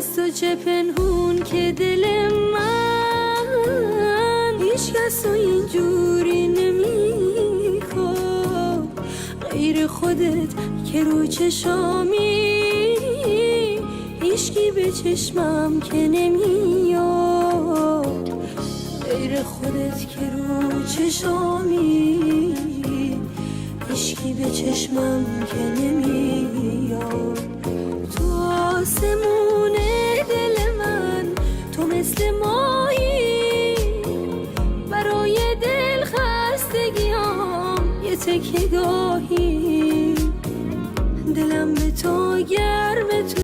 از تو چه پنهون که دل من هیچ کس رو اینجوری نمیخواد غیر خودت که رو چشامی، هیچکی به چشمم که نمیاد غیر خودت که رو چشامی، هیچکی به چشمم که نمیاد. تو آسمون دل من تو مثل مایی، برای دل خستگیام یه تکه گاهی دلم به تو گرد